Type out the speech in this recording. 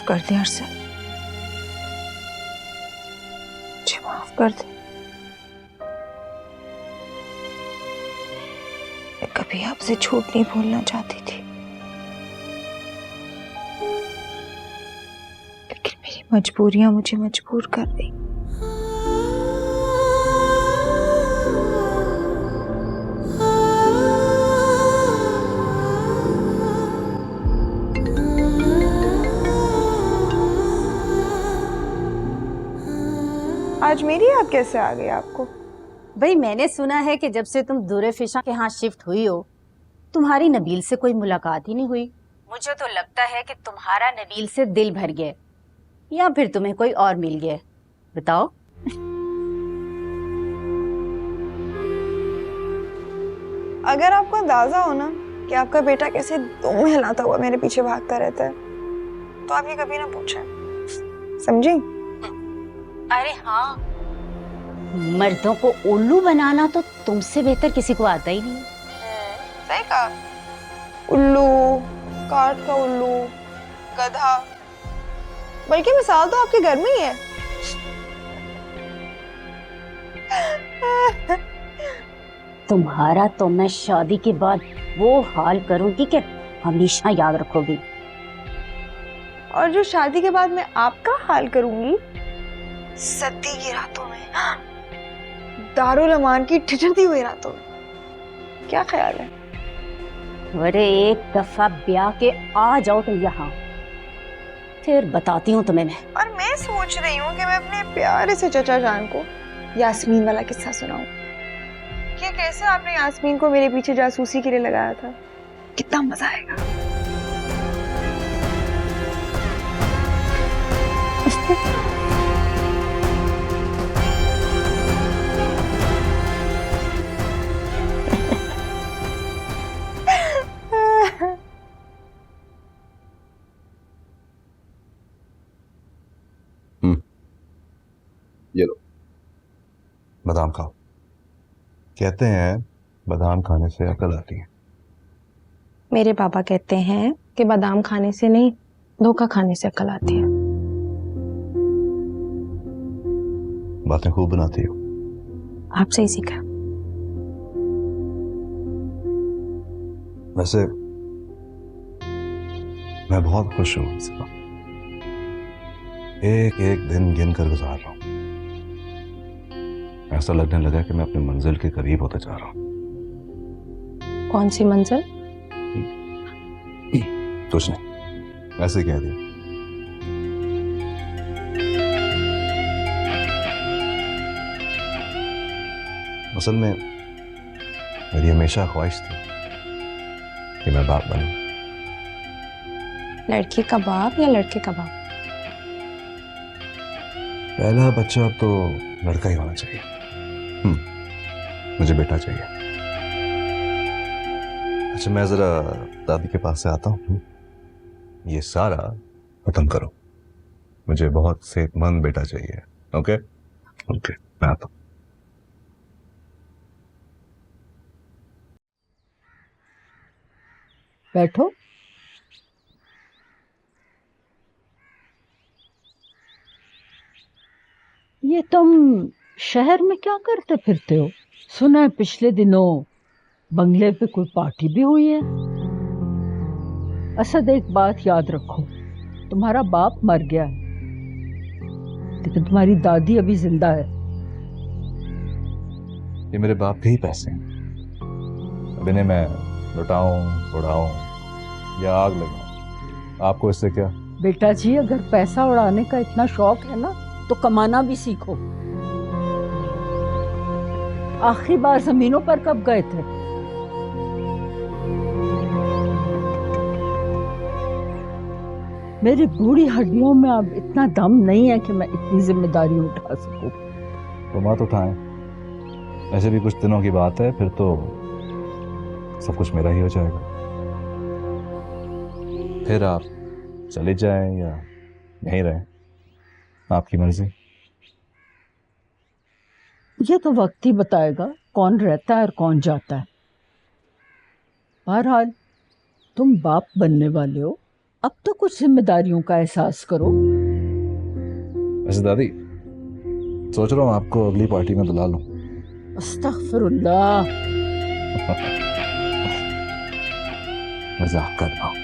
माफ कर दे अरसद, मुझे माफ कर दे। मैं कभी आपसे झूठ नहीं बोलना चाहती थी, लेकिन मेरी मजबूरियां मुझे मजबूर कर रही। आज मेरी याद कैसे आ गई आपको? भाई मैंने सुना है कि जब से तुम दूर फिशा के यहाँ शिफ्ट हुई हो तुम्हारी नबील से कोई मुलाकात ही नहीं हुई। मुझे तो लगता है कि तुम्हारा नबील से दिल भर गया या फिर तुम्हें कोई और मिल गया। बताओ। अगर आपको अंदाजा हो ना कि आपका बेटा कैसे दुम हिलाता हुआ मेरे पीछे भागता रहता है तो आप ये कभी ना पूछें, समझी? अरे हाँ, मर्दों को उल्लू बनाना तो तुमसे बेहतर किसी को आता ही नहीं। सही कहा। उल्लू, काठ का उल्लू, गधा, बल्कि मिसाल तो आपके घर में ही है। तुम्हारा तो मैं शादी के बाद वो हाल करूंगी कि हमेशा याद रखोगी। और जो शादी के बाद मैं आपका हाल करूंगी, सर्दी की रातों में, दारुल अमान की ठिठुरती हुई रातों में, क्या ख्याल है? अरे एक दफा ब्याह के आ जाओ तुम यहाँ, फिर बताती हूँ तुम्हें मैं। और मैं सोच रही हूँ कि मैं अपने प्यारे से चचा जान को यास्मीन वाला किस्सा सुनाऊं कि कैसे आपने यास्मीन को मेरे पीछे जासूसी के लिए लगाया था। कितना मजा आएगा। ये लो, बादाम खाओ। कहते हैं बादाम खाने से अकल आती है। मेरे पापा कहते हैं कि बादाम खाने से नहीं, धोखा खाने से अकल आती है। बातें खूब बनाती हो। आपसे ही सीखा। वैसे मैं बहुत खुश हूँ इस वक्त। एक एक दिन गिन कर गुजार रहा हूँ। ऐसा लगने लगा कि मैं अपनी मंजिल के करीब होता जा रहा हूँ। कौन सी मंजिल? कुछ नहीं, ऐसे ही कह दिया। असल में मेरी हमेशा ख्वाहिश थी कि मैं बाप बनूं। लड़की का बाप या लड़के का बाप? पहला बच्चा तो लड़का ही होना चाहिए। मुझे बेटा चाहिए। अच्छा, मैं जरा दादी के पास से आता हूँ। ये सारा खत्म करो। मुझे बहुत सेहतमंद बेटा चाहिए। ओके ओके, मैं आता हूँ। बैठो। ये तुम शहर में क्या करते फिरते हो? सुना है पिछले दिनों बंगले पे कोई पार्टी भी हुई है। असद, एक बात याद रखो, तुम्हारा बाप मर गया है लेकिन तुम्हारी दादी अभी जिंदा है। ये मेरे बाप के ही पैसे हैं। अब इन्हें मैं लुटाऊं, उड़ाऊं या आग लगाऊं, आपको इससे क्या? बेटा जी, अगर पैसा उड़ाने का इतना शौक है ना तो कमाना भी सीखो। आखिरी बार जमीनों पर कब गए थे? मेरी बूढ़ी हड्डियों में अब इतना दम नहीं है कि मैं इतनी जिम्मेदारी उठा सकूं। तो मत उठाएं। ऐसे भी कुछ दिनों की बात है, फिर तो सब कुछ मेरा ही हो जाएगा। फिर आप चले जाएं या यहीं रहें, आपकी मर्जी। ये तो वक्त ही बताएगा कौन रहता है और कौन जाता है। बहरहाल तुम बाप बनने वाले हो अब तो कुछ जिम्मेदारियों का एहसास करो। वैसे दादी, सोच रहा हूँ आपको अगली पार्टी में बुला लूं। अस्तगफिरुल्लाह। मजाक कर रहा हूँ।